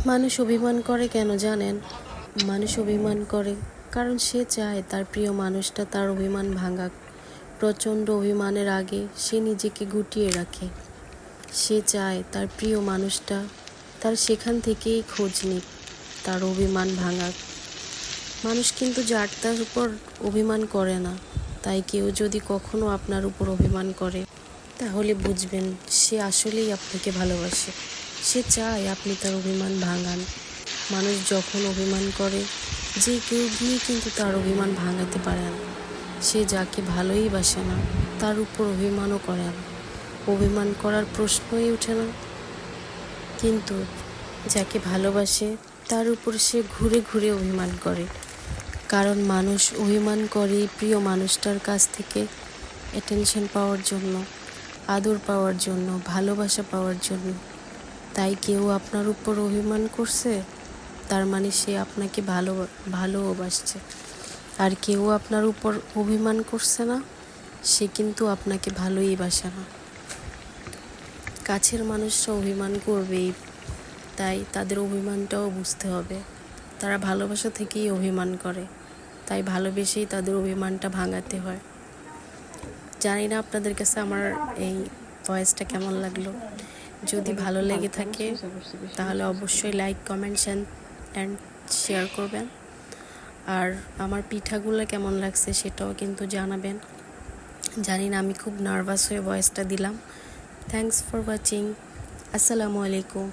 মানুষ অভিমান করে কেন জানেন? মানুষ অভিমান করে কারণ সে চায় তার প্রিয় মানুষটা তার অভিমান ভাঙাক। প্রচণ্ড অভিমানের আগে সে নিজেকে গুটিয়ে রাখে। সে চায় তার প্রিয় মানুষটা তার সেখান থেকেই খোঁজ নিক, তার অভিমান ভাঙাক। মানুষ কিন্তু যার তার উপর অভিমান করে না। তাই কেউ যদি কখনো আপনার উপর অভিমান করে তাহলে বুঝবেন সে আসলেই আপনাকে ভালোবাসে। সে চায় আপনি তার অভিমান ভাঙান। মানুষ যখন অভিমান করে যে কেউ গিয়ে কিন্তু তার অভিমান ভাঙাতে পারে না। সে যাকে ভালোই বাসে না তার উপর অভিমানও করে না, অভিমান করার প্রশ্নই ওঠে না। কিন্তু যাকে ভালোবাসে তার উপর সে ঘুরে ঘুরে অভিমান করে। কারণ মানুষ অভিমান করে প্রিয় মানুষটার কাছ থেকে অ্যাটেনশন পাওয়ার জন্য, আদর পাওয়ার জন্য, ভালোবাসা পাওয়ার জন্য। তাই কেউ আপনার উপর অভিমান করছে তার মানে সে আপনাকে ভালোবাসছে। আর কেউ আপনার উপর অভিমান করছে না, সে কিন্তু আপনাকে ভালোই বাসে না। কাছের মানুষরা অভিমান করবেই, তাই তাদের অভিমানটাও বুঝতে হবে। তারা ভালোবাসা থেকেই অভিমান করে, তাই ভালোবেসেই তাদের অভিমানটা ভাঙাতে হয়। জানি না আপনাদের কাছে আমার এই ভয়েসটা কেমন লাগলো। যদি ভালো লেগে থাকে তাহলে অবশ্যই লাইক, কমেন্টস অ্যান্ড শেয়ার করবেন। আর আমার পিঠাগুলো কেমন লাগছে সেটাও কিন্তু জানাবেন। জানি না, আমি খুব নার্ভাস হয়ে ভয়েসটা দিলাম। Thanks for watching. আসসালামু আলাইকুম।